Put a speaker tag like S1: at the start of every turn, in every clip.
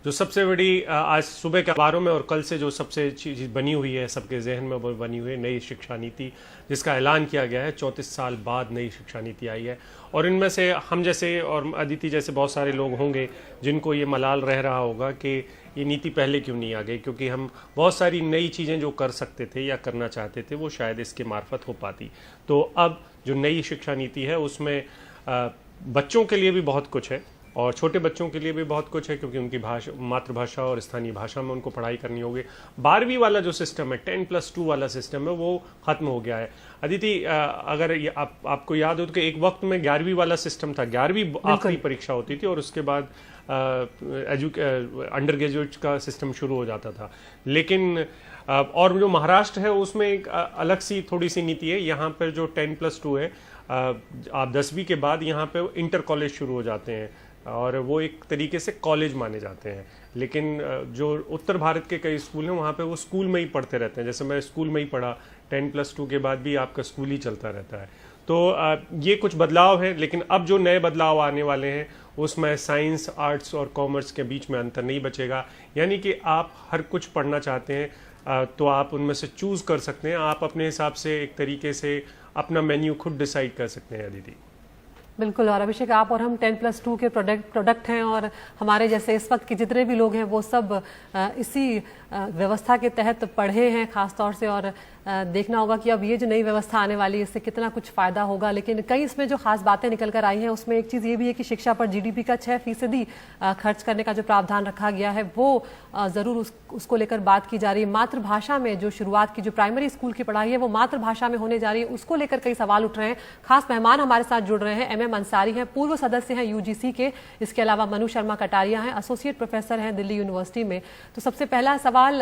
S1: जो सबसे बड़ी आज सुबह के अखबारों में और कल से जो सबसे चीज बनी हुई है सबके जहन में, वो बनी हुई है नई शिक्षा नीति, जिसका ऐलान किया गया है। 34 साल बाद नई शिक्षा नीति आई है और इनमें से हम जैसे और अदिति जैसे बहुत सारे लोग होंगे जिनको ये मलाल रह रहा होगा कि ये नीति पहले क्यों नहीं आ गई, क्योंकि हम बहुत सारी नई चीज़ें जो कर सकते थे या करना चाहते थे वो शायद इसके मार्फत हो पाती। तो अब जो नई शिक्षा नीति है उसमें बच्चों के लिए भी बहुत कुछ है और छोटे बच्चों के लिए भी बहुत कुछ है, क्योंकि उनकी भाषा, मातृभाषा और स्थानीय भाषा में उनको पढ़ाई करनी होगी। 12वीं वाला जो सिस्टम है, 10+2 वाला सिस्टम है, वो खत्म हो गया है। अदिति, अगर आपको याद हो तो एक वक्त में 11वीं वाला सिस्टम था, 11वीं आखिरी परीक्षा होती थी और उसके बाद अंडर ग्रेजुएट का सिस्टम शुरू हो जाता था। लेकिन और जो महाराष्ट्र है उसमें एक अलग सी थोड़ी सी नीति है। यहाँ पर जो 10+2 है, आप 10वीं के बाद यहाँ पे इंटर कॉलेज शुरू हो जाते हैं और वो एक तरीके से कॉलेज माने जाते हैं। लेकिन जो उत्तर भारत के कई स्कूल हैं वहाँ पे वो स्कूल में ही पढ़ते रहते हैं। जैसे मैं स्कूल में ही पढ़ा, 10+2 के बाद भी आपका स्कूल ही चलता रहता है। तो ये कुछ बदलाव है, लेकिन अब जो नए बदलाव आने वाले हैं उसमें साइंस, आर्ट्स और कॉमर्स के बीच में अंतर नहीं बचेगा। यानी कि आप हर कुछ पढ़ना चाहते हैं तो आप उनमें से चूज कर सकते हैं। आप अपने हिसाब से एक तरीके से अपना मेन्यू खुद डिसाइड कर सकते हैं। अदिति,
S2: बिल्कुल। और अभिषेक, आप और हम 10+2 के प्रोडक्ट हैं और हमारे जैसे इस वक्त के जितने भी लोग हैं वो सब इसी व्यवस्था के तहत पढ़े हैं खासतौर से। और देखना होगा कि अब ये जो नई व्यवस्था आने वाली है इससे कितना कुछ फायदा होगा। लेकिन कई इसमें जो खास बातें निकल कर आई हैं उसमें एक चीज़ ये भी है कि शिक्षा पर GDP का 6% खर्च करने का जो प्रावधान रखा गया है वो ज़रूर उसको लेकर बात की जा रही है। मातृभाषा में जो शुरुआत की जो प्राइमरी स्कूल की पढ़ाई है वो मातृभाषा में होने जा रही है, उसको लेकर कई सवाल उठ रहे हैं। खास मेहमान हमारे साथ जुड़ रहे हैं, MM अंसारी हैं, पूर्व सदस्य हैं UGC के। इसके अलावा मनु शर्मा कटारिया हैं, एसोसिएट प्रोफेसर हैं दिल्ली यूनिवर्सिटी में। तो सबसे पहला सवाल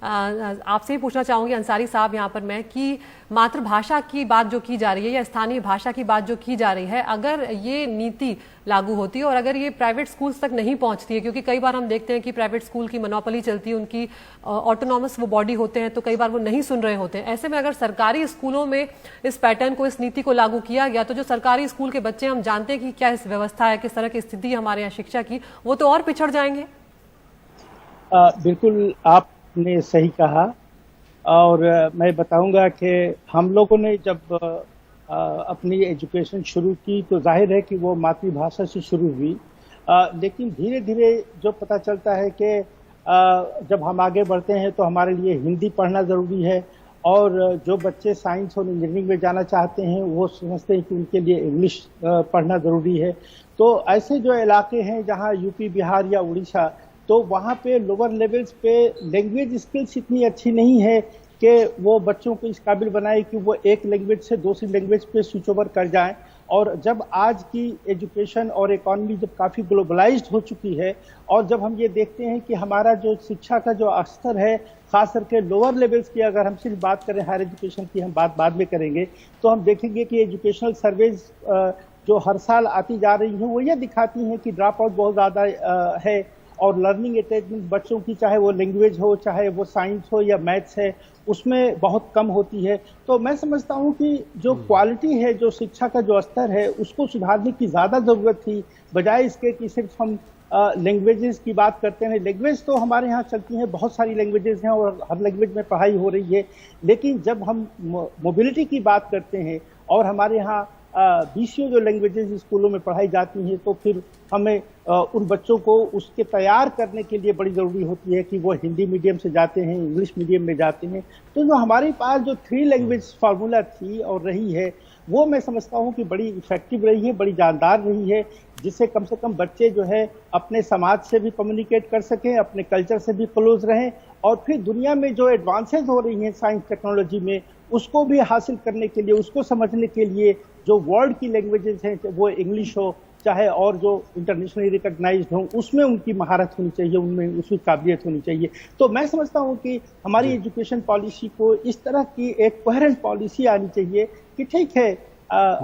S2: आपसे ही पूछना चाहूंगी अंसारी साहब यहाँ पर मैं, कि मातृभाषा की बात जो की जा रही है या स्थानीय भाषा की बात जो की जा रही है, अगर ये नीति लागू होती है और अगर ये प्राइवेट स्कूल्स तक नहीं पहुंचती है, क्योंकि कई बार हम देखते हैं कि प्राइवेट स्कूल की मोनोपोली चलती है, उनकी ऑटोनॉमस वो बॉडी होते हैं, तो कई बार वो नहीं सुन रहे होते हैं। ऐसे में अगर सरकारी स्कूलों में इस पैटर्न को, इस नीति को लागू किया गया तो जो सरकारी स्कूल के बच्चे, हम जानते हैं कि क्या इस व्यवस्था है, किस तरह की स्थिति है हमारे यहाँ शिक्षा की, वो तो और पिछड़ जाएंगे।
S3: बिल्कुल आपने सही कहा। और मैं बताऊंगा कि हम लोगों ने जब अपनी एजुकेशन शुरू की तो जाहिर है कि वो मातृभाषा से शुरू हुई, लेकिन धीरे धीरे जो पता चलता है कि जब हम आगे बढ़ते हैं तो हमारे लिए हिंदी पढ़ना ज़रूरी है। और जो बच्चे साइंस और इंजीनियरिंग में जाना चाहते हैं वो समझते हैं कि उनके लिए इंग्लिश पढ़ना ज़रूरी है। तो ऐसे जो इलाके हैं जहाँ यूपी, बिहार या उड़ीसा, तो वहाँ पे लोअर लेवल्स पे लैंग्वेज स्किल्स इतनी अच्छी नहीं है कि वो बच्चों को इस काबिल बनाए कि वो एक लैंग्वेज से दूसरी लैंग्वेज पे स्विच ओवर कर जाएं। और जब आज की एजुकेशन और इकॉनमी जब काफ़ी ग्लोबलाइज्ड हो चुकी है और जब हम ये देखते हैं कि हमारा जो शिक्षा का जो स्तर है, खास करके लोअर लेवल्स की अगर हम सिर्फ बात करें, हायर एजुकेशन की हम बात बाद में करेंगे, तो हम देखेंगे कि एजुकेशनल सर्वेज जो हर साल आती जा रही हैं वो ये दिखाती हैं कि ड्रॉप आउट बहुत ज़्यादा है और लर्निंग अटैचमेंट बच्चों की, चाहे वो लैंग्वेज हो, चाहे वो साइंस हो या मैथ्स है, उसमें बहुत कम होती है। तो मैं समझता हूँ कि जो क्वालिटी है, जो शिक्षा का जो स्तर है, उसको सुधारने की ज़्यादा ज़रूरत थी, बजाय इसके कि सिर्फ हम लैंग्वेजेस की बात करते हैं। लैंग्वेज तो हमारे यहाँ चलती हैं, बहुत सारी लैंग्वेजेस हैं और हर लैंग्वेज में पढ़ाई हो रही है, लेकिन जब हम मोबिलिटी की बात करते हैं और हमारे यहाँ 20 जो लैंग्वेजेस स्कूलों में पढ़ाई जाती हैं, तो फिर हमें उन बच्चों को उसके तैयार करने के लिए बड़ी ज़रूरी होती है कि वो हिंदी मीडियम से जाते हैं, इंग्लिश मीडियम में जाते हैं। तो जो हमारे पास जो 3 लैंग्वेज फार्मूला थी और रही है, वो मैं समझता हूँ कि बड़ी इफेक्टिव रही है, बड़ी जानदार रही है, जिससे कम से कम बच्चे जो है अपने समाज से भी कम्युनिकेट कर सकें, अपने कल्चर से भी क्लोज रहें और फिर दुनिया में जो एडवांसेज हो रही हैं साइंस टेक्नोलॉजी में, उसको भी हासिल करने के लिए, उसको समझने के लिए जो वर्ल्ड की लैंग्वेजेस हैं, वो इंग्लिश हो चाहे और जो इंटरनेशनली रिकॉग्नाइज्ड हो, उसमें उनकी महारत होनी चाहिए, उनमें उसकी काबिलियत होनी चाहिए। तो मैं समझता हूँ कि हमारी एजुकेशन पॉलिसी को इस तरह की एक कोहेरेंट पॉलिसी आनी चाहिए कि ठीक है,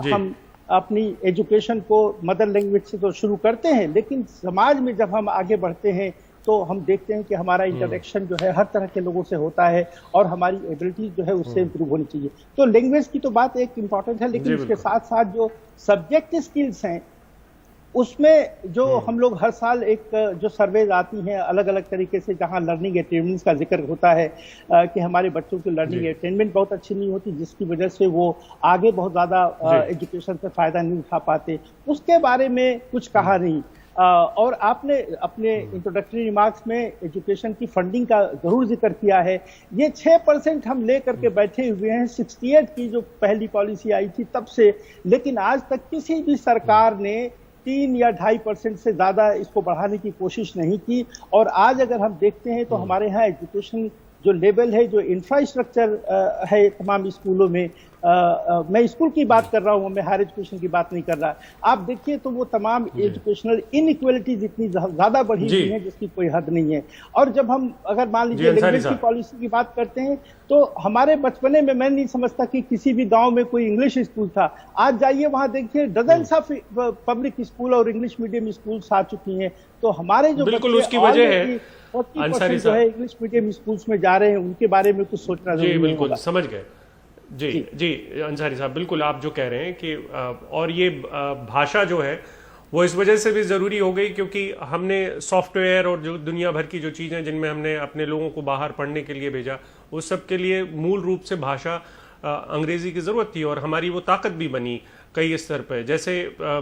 S3: हम अपनी एजुकेशन को मदर लैंग्वेज से तो शुरू करते हैं, लेकिन समाज में जब हम आगे बढ़ते हैं तो हम देखते हैं कि हमारा इंटरेक्शन जो है हर तरह के लोगों से होता है और हमारी एबिलिटी जो है उससे इम्प्रूव होनी चाहिए। तो लैंग्वेज की तो बात एक इम्पॉर्टेंट है, लेकिन इसके साथ साथ जो सब्जेक्ट स्किल्स हैं उसमें जो हम लोग हर साल एक जो सर्वेज आती हैं अलग अलग तरीके से, जहां लर्निंग अटेनमेंट का जिक्र होता है कि हमारे बच्चों की लर्निंग अटेनमेंट बहुत अच्छी नहीं होती, जिसकी वजह से वो आगे बहुत ज्यादा एजुकेशन से फायदा नहीं उठा पाते, उसके बारे में कुछ कहा नहीं। और आपने अपने इंट्रोडक्टरी रिमार्क्स में एजुकेशन की फंडिंग का जरूर जिक्र किया है। ये 6% हम लेकर के बैठे हुए हैं 68 की जो पहली पॉलिसी आई थी तब से, लेकिन आज तक किसी भी सरकार ने 3 या 2.5% से ज्यादा इसको बढ़ाने की कोशिश नहीं की। और आज अगर हम देखते हैं तो हमारे यहाँ एजुकेशन जो लेवल है, जो इंफ्रास्ट्रक्चर है तमाम स्कूलों में, मैं स्कूल की बात कर रहा हूँ, मैं हायर एजुकेशन की बात नहीं कर रहा। आप देखिए तो वो तमाम एजुकेशनल इनइक्वालिटीज इतनी ज्यादा बढ़ी हुई है जिसकी कोई हद नहीं है। और जब हम अगर मान लीजिए लैंग्वेज की पॉलिसी की बात करते हैं तो हमारे बचपने में मैं नहीं समझता कि किसी भी गांव में कोई इंग्लिश स्कूल था। आज जाइए वहां देखिए डजन्स ऑफ पब्लिक स्कूल और इंग्लिश मीडियम स्कूल्स आ चुकी हैं। तो हमारे जो
S1: बिल्कुल उसकी वजह है
S3: 40% जो है इंग्लिश मीडियम स्कूल्स में जा रहे हैं, उनके बारे में कुछ सोचना जरूरी है।
S1: बिल्कुल समझ गए जी अंसारी साहब, बिल्कुल आप जो कह रहे हैं कि और ये भाषा जो है वो इस वजह से भी ज़रूरी हो गई क्योंकि हमने सॉफ्टवेयर और जो दुनिया भर की जो चीज़ें जिनमें हमने अपने लोगों को बाहर पढ़ने के लिए भेजा, उस सब के लिए मूल रूप से भाषा अंग्रेज़ी की ज़रूरत थी और हमारी वो ताकत भी बनी कई स्तर पर। जैसे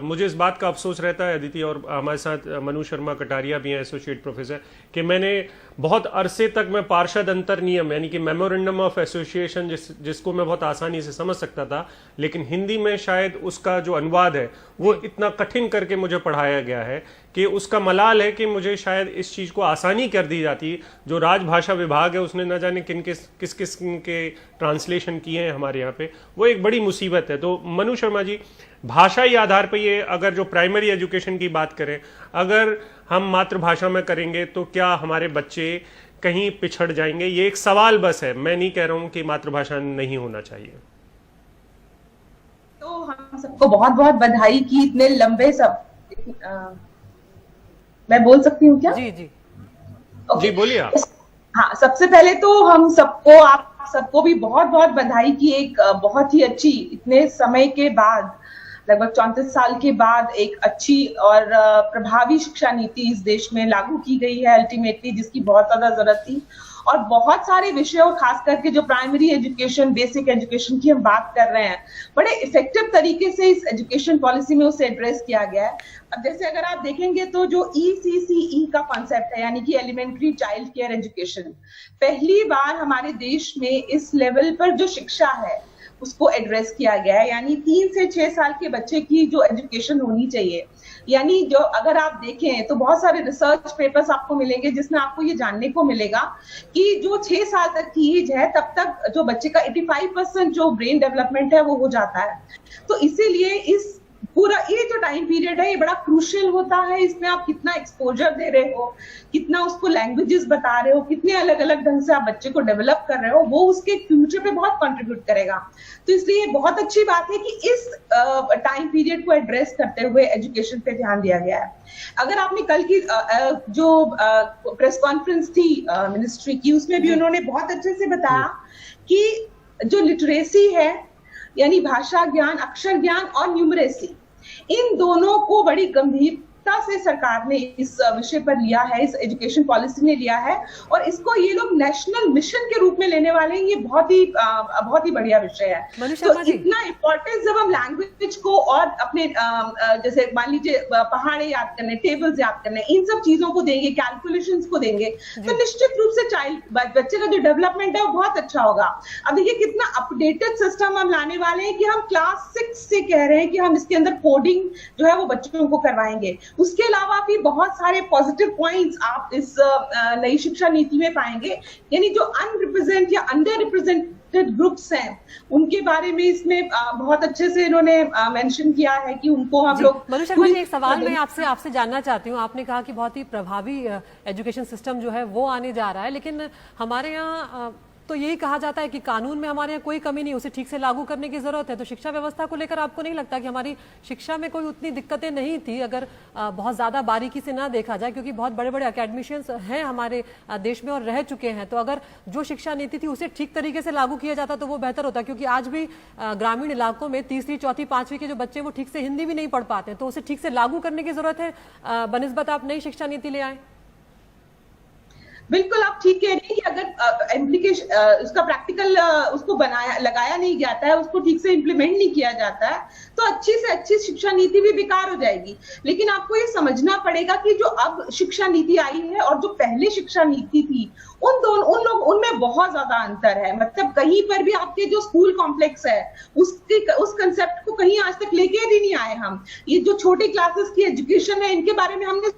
S1: मुझे इस बात का अफसोस रहता है अदिति, और हमारे साथ मनु शर्मा कटारिया भी हैं एसोसिएट प्रोफेसर, कि मैंने बहुत अरसे तक मैं पार्षद अंतर नियम यानी कि मेमोरेंडम ऑफ एसोसिएशन जिसको मैं बहुत आसानी से समझ सकता था, लेकिन हिंदी में शायद उसका जो अनुवाद है वो इतना कठिन करके मुझे पढ़ाया गया है कि उसका मलाल है कि मुझे शायद इस चीज़ को आसानी कर दी जाती। जो राजभाषा विभाग है उसने न जाने किस किस्म के ट्रांसलेशन किए हैं हमारे यहाँ पे, वो एक बड़ी मुसीबत है। तो मनु शर्मा जी, भाषाई आधार पर ये अगर जो प्राइमरी एजुकेशन की बात करें, अगर हम मातृभाषा में करेंगे तो क्या हमारे बच्चे कहीं पिछड़ जाएंगे? ये एक सवाल बस है, मैं नहीं कह रहा हूं कि मातृभाषा नहीं होना चाहिए।
S4: तो हम सबको बहुत बहुत बधाई की इतने लंबे सब मैं बोल सकती हूँ क्या?
S2: जी जी
S1: जी बोलिए आप।
S4: हाँ, सबसे पहले तो हम सबको, आप सबको भी बहुत बहुत बधाई की एक बहुत ही अच्छी, इतने समय के बाद, लगभग 34 साल के बाद एक अच्छी और प्रभावी शिक्षा नीति इस देश में लागू की गई है अल्टीमेटली, जिसकी बहुत ज्यादा जरूरत थी। और बहुत सारे विषयों, खास करके जो प्राइमरी एजुकेशन, बेसिक एजुकेशन की हम बात कर रहे हैं, बड़े इफेक्टिव तरीके से इस एजुकेशन पॉलिसी में उसे एड्रेस किया गया है। अब जैसे अगर आप देखेंगे तो जो ECCE का कॉन्सेप्ट है, यानी कि एलिमेंट्री चाइल्ड केयर एजुकेशन, पहली बार हमारे देश में इस लेवल पर जो शिक्षा है उसको एड्रेस किया गया है। यानी 3 से 6 साल के बच्चे की जो एजुकेशन होनी चाहिए, यानी जो अगर आप देखें तो बहुत सारे रिसर्च पेपर्स आपको मिलेंगे जिसमें आपको ये जानने को मिलेगा कि जो 6 साल तक की एज है तब तक जो बच्चे का 85% जो ब्रेन डेवलपमेंट है वो हो जाता है। तो इसीलिए इस पूरा ये जो टाइम पीरियड है ये बड़ा क्रूशियल होता है। इसमें आप कितना एक्सपोजर दे रहे हो, कितना उसको लैंग्वेजेस बता रहे हो, कितने अलग अलग ढंग से आप बच्चे को डेवलप कर रहे हो, वो उसके फ्यूचर पे बहुत कंट्रीब्यूट करेगा। तो इसलिए बहुत अच्छी बात है कि इस टाइम पीरियड को एड्रेस करते हुए एजुकेशन पे ध्यान दिया गया है। अगर आपने कल की जो प्रेस कॉन्फ्रेंस थी मिनिस्ट्री की, उसमें भी उन्होंने बहुत अच्छे से बताया कि जो लिटरेसी है, यानी भाषा ज्ञान, अक्षर ज्ञान और न्यूमरेसी, इन दोनों को बड़ी गंभीरता से सरकार ने इस विषय पर लिया है, इस एजुकेशन पॉलिसी में लिया है, और इसको ये लोग नेशनल मिशन के रूप में लेने वाले हैं। ये बहुत ही बढ़िया विषय है। तो इतना इम्पोर्टेंस जब हम लैंग्वेज को और अपने जैसे मान लीजिए पहाड़े याद करने, टेबल्स याद करने, इन सब चीजों को देंगे, कैलकुलेशंस को देंगे, तो निश्चित रूप से बच्चे का जो डेवलपमेंट है वो बहुत अच्छा होगा। अब देखिए कितना अपडेटेड सिस्टम हम लाने वाले हैं कि हम क्लास 6 से कह रहे हैं कि हम इसके अंदर कोडिंग जो है वो बच्चों को करवाएंगे। उसके अलावा भी बहुत सारे पॉजिटिव पॉइंट्स आप इस नई शिक्षा नीति में पाएंगे, यानी जो अनरिप्रेजेंट या अंडर रिप्रेजेंटेड ग्रुप्स हैं उनके बारे में इसमें बहुत अच्छे से इन्होंने मेंशन किया है कि उनको हम लोग।
S2: मनु शर्मा जी, एक सवाल मैं आपसे जानना चाहती हूँ। आपने कहा कि बहुत ही प्रभावी एजुकेशन सिस्टम जो है वो आने जा रहा है, लेकिन हमारे यहाँ तो यही कहा जाता है कि कानून में हमारे यहाँ कोई कमी नहीं, उसे ठीक से लागू करने की जरूरत है। तो शिक्षा व्यवस्था को लेकर आपको नहीं लगता कि हमारी शिक्षा में कोई उतनी दिक्कतें नहीं थी अगर बहुत ज्यादा बारीकी से ना देखा जाए, क्योंकि बहुत बड़े बड़े अकेडमिशियंस हैं हमारे देश में और रह चुके हैं। तो अगर जो शिक्षा नीति थी उसे ठीक तरीके से लागू किया जाता तो वो बेहतर होता, क्योंकि आज भी ग्रामीण इलाकों में तीसरी चौथी पांचवी के जो बच्चे वो ठीक से हिंदी भी नहीं पढ़ पाते, तो उसे ठीक से लागू करने की जरूरत है बनिस्बत आप नई शिक्षा नीति ले आए।
S4: बिल्कुल आप ठीक कह रही हैं कि अगर इम्प्लीकेशन उसका प्रैक्टिकल उसको लगाया नहीं जाता है, उसको ठीक से इम्प्लीमेंट नहीं किया जाता है, तो अच्छी से अच्छी शिक्षा नीति भी बेकार हो जाएगी। लेकिन आपको ये समझना पड़ेगा कि जो अब शिक्षा नीति आई है और जो पहले शिक्षा नीति थी, उनमें बहुत ज्यादा अंतर है। मतलब कहीं पर भी आपके जो स्कूल कॉम्प्लेक्स है उस कंसेप्ट को कहीं आज तक लेके भी नहीं आए हम। ये जो छोटे क्लासेस की एजुकेशन है, इनके बारे में हमने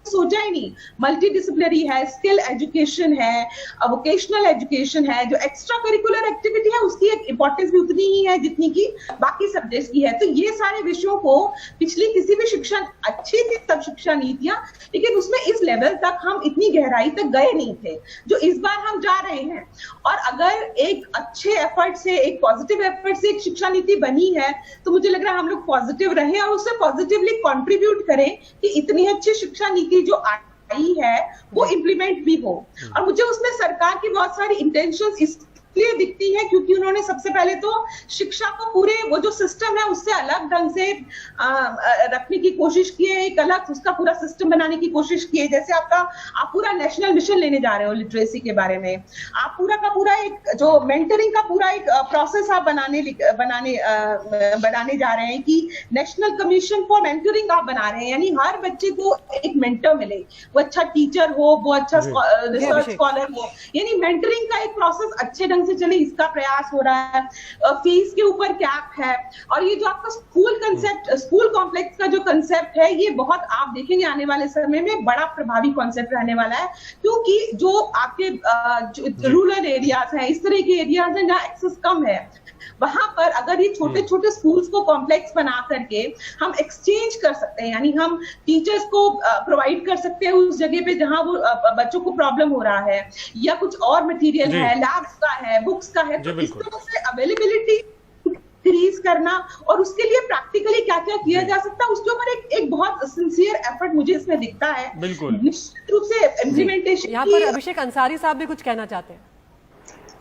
S4: सोचा ही नहीं। मल्टी डिसिप्लिनरी है, स्किल एजुकेशन है, वोकेशनल एजुकेशन है, जो एक्स्ट्रा करिकुलर एक्टिविटी है उसकी एक इंपॉर्टेंस भी उतनी ही है जितनी की बाकी सब्जेक्ट्स की है। तो ये सारे विषयों को पिछली किसी भी शिक्षा अच्छी थी सब शिक्षा नीतियां, लेकिन उसमें इस लेवल तक हम इतनी गहराई तक गए नहीं थे जो इस बार हम जा रहे हैं। और अगर एक अच्छे एफर्ट से, एक पॉजिटिव एफर्ट से एक शिक्षा नीति बनी है तो मुझे लग रहा है हम लोग पॉजिटिव रहे और उससे पॉजिटिवली कंट्रीब्यूट करें कि इतनी अच्छी शिक्षा नीति जो आई है वो इम्प्लीमेंट भी हो। और मुझे उसमें सरकार की बहुत सारी इंटेंशंस इसलिए दिखती है क्योंकि उन्होंने सबसे पहले तो शिक्षा को पूरे वो जो सिस्टम है उससे अलग ढंग से रखने की कोशिश की है, एक अलग उसका पूरा सिस्टम बनाने की कोशिश की है। जैसे आप पूरा नेशनल मिशन लेने जा रहे हो लिटरेसी के बारे में, आप पूरा का पूरा एक जो मेंटरिंग का पूरा एक प्रोसेस आप बनाने जा रहे हैं कि नेशनल कमीशन फॉर मेंटरिंग आप बना रहे हैं, यानी हर बच्चे को एक मेंटर मिले, वो अच्छा टीचर हो, वो अच्छा रिसर्च स्कॉलर हो, यानी मेंटरिंग का एक प्रोसेस अच्छे ढंग से चले, इसका प्रयास हो रहा है। फीस के ऊपर कैप है। और ये जो आपका स्कूल कॉम्प्लेक्स का जो कंसेप्ट है, ये बहुत आप देखेंगे आने वाले समय में बड़ा प्रभावी कॉन्सेप्ट रहने वाला है, क्योंकि जो आपके रूरल एरियाज हैं, इस तरह के एरियाज हैं जहाँ एक्सेस कम है, वहां पर अगर ये छोटे छोटे स्कूल्स को कॉम्प्लेक्स बना करके हम एक्सचेंज कर सकते हैं, यानी हम टीचर्स को प्रोवाइड कर सकते हैं उस जगह पे जहां वो बच्चों को प्रॉब्लम हो रहा है, या कुछ और मटेरियल है, लैब्स का है, बुक्स का है, तो इस तरह से अवेलेबिलिटी इंक्रीज करना और उसके लिए प्रैक्टिकली क्या क्या किया जा सकता है उसके ऊपर एक बहुत सिंसियर एफर्ट मुझे इसमें दिखता है। निश्चित रूप से इम्प्लीमेंटेशन।
S2: यहाँ पर अभिषेक अंसारी साहब भी कुछ कहना चाहते हैं।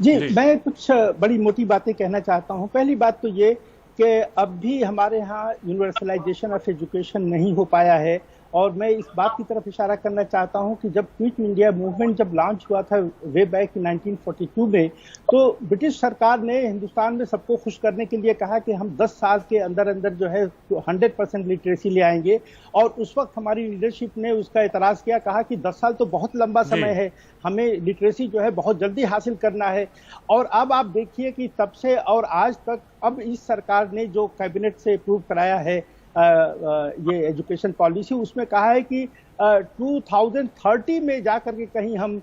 S3: जी, मैं कुछ बड़ी मोटी बातें कहना चाहता हूं। पहली बात तो ये कि अब भी हमारे यहाँ यूनिवर्सलाइजेशन ऑफ एजुकेशन नहीं हो पाया है, और मैं इस बात की तरफ इशारा करना चाहता हूं कि जब क्विट इंडिया मूवमेंट जब लॉन्च हुआ था वे बैक 1942 में, तो ब्रिटिश सरकार ने हिंदुस्तान में सबको खुश करने के लिए कहा कि हम 10 साल के अंदर अंदर जो है 100% लिटरेसी ले आएंगे। और उस वक्त हमारी लीडरशिप ने उसका एतराज किया, कहा कि 10 साल तो बहुत लंबा समय है, हमें लिटरेसी जो है बहुत जल्दी हासिल करना है। और अब आप देखिए कि तब से और आज तक अब इस सरकार ने जो कैबिनेट से अप्रूव कराया है ये एजुकेशन पॉलिसी, उसमें कहा है कि 2030 में जाकर के कहीं हम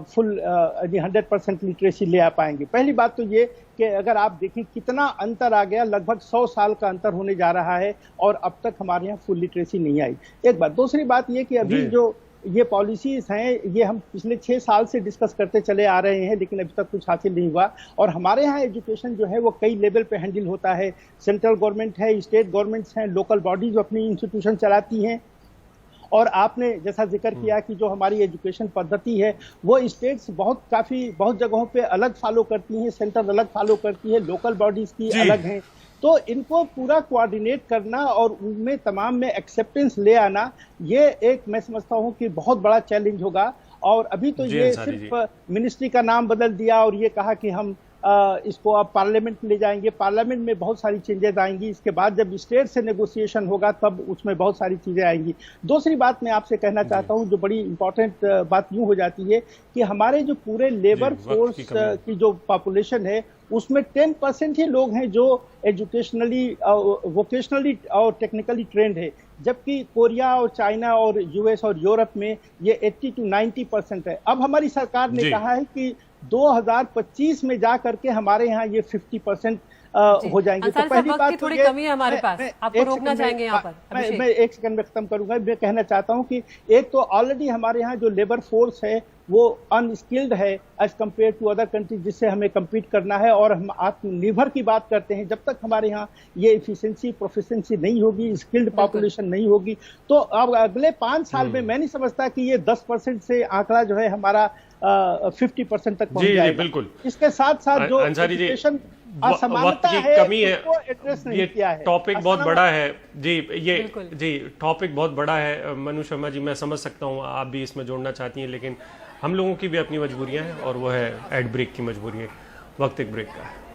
S3: फुल 100% लिटरेसी ले आ पाएंगे। पहली बात तो ये कि अगर आप देखें कितना अंतर आ गया, लगभग 100 साल का अंतर होने जा रहा है और अब तक हमारे यहाँ फुल लिटरेसी नहीं आई। एक बात। दूसरी बात ये कि अभी जो ये पॉलिसीज हैं ये हम पिछले 6 साल से डिस्कस करते चले आ रहे हैं, लेकिन अभी तक कुछ हासिल नहीं हुआ। और हमारे यहाँ एजुकेशन जो है वो कई लेवल पे हैंडल होता है। सेंट्रल गवर्नमेंट है, स्टेट गवर्नमेंट्स हैं, लोकल बॉडीज अपनी इंस्टीट्यूशन चलाती हैं। और आपने जैसा जिक्र किया कि जो हमारी एजुकेशन पद्धति है वो स्टेट्स बहुत जगहों पे अलग फॉलो करती हैं, सेंटर अलग फॉलो करती है, लोकल बॉडीज की अलग हैं। तो इनको पूरा कोऑर्डिनेट करना और उनमें तमाम में एक्सेप्टेंस ले आना, ये एक मैं समझता हूँ कि बहुत बड़ा चैलेंज होगा। और अभी तो ये सिर्फ मिनिस्ट्री का नाम बदल दिया और ये कहा कि हम इसको अब पार्लियामेंट ले जाएंगे, पार्लियामेंट में बहुत सारी चेंजेस आएंगी, इसके बाद जब स्टेट से नेगोशिएशन होगा तब उसमें बहुत सारी चीजें आएंगी। दूसरी बात मैं आपसे कहना चाहता हूं, जो बड़ी इंपॉर्टेंट बात यूं हो जाती है कि हमारे जो पूरे लेबर फोर्स की जो पॉपुलेशन है उसमें 10% ही लोग हैं जो एजुकेशनली, वोकेशनली और टेक्निकली ट्रेंड है, जबकि कोरिया और चाइना और यूएस और यूरोप में ये 80 to 90% है। अब हमारी सरकार ने कहा है कि 2025 में जा करके हमारे यहाँ ये 50% हो जाएंगे। तो पहली बात तो
S2: थोड़ी कमी है हमारे पास, आपको रोकना चाहेंगे यहाँ पर।
S3: मैं 1 सेकंड में खत्म करूंगा। मैं कहना चाहता हूँ कि एक तो ऑलरेडी हमारे यहाँ जो लेबर फोर्स है वो अनस्किल्ड है as compare to other countries जिससे हमें कम्पीट करना है। और हम आत्मनिर्भर की बात करते हैं, जब तक हमारे यहाँ ये एफिशिएंसी प्रोफिशिएंसी नहीं होगी, स्किल्ड पॉपुलेशन नहीं होगी, तो अब अगले 5 साल में मैं नहीं समझता कि ये 10% से आंकड़ा जो है हमारा 50% तक पहुंच जाएगा।
S1: बिल्कुल।
S3: इसके साथ साथ जो
S1: एजुकेशन वक्त की
S3: है,
S1: कमी है,
S3: एड्रेस नहीं
S1: ये
S3: किया है।
S1: टॉपिक बहुत बड़ा है जी, टॉपिक बहुत बड़ा है मनु शर्मा जी, मैं समझ सकता हूँ आप भी इसमें जोड़ना चाहती हैं, लेकिन हम लोगों की भी अपनी मजबूरियां हैं और वो है एड ब्रेक की मजबूरी है। वक्त एक ब्रेक का है।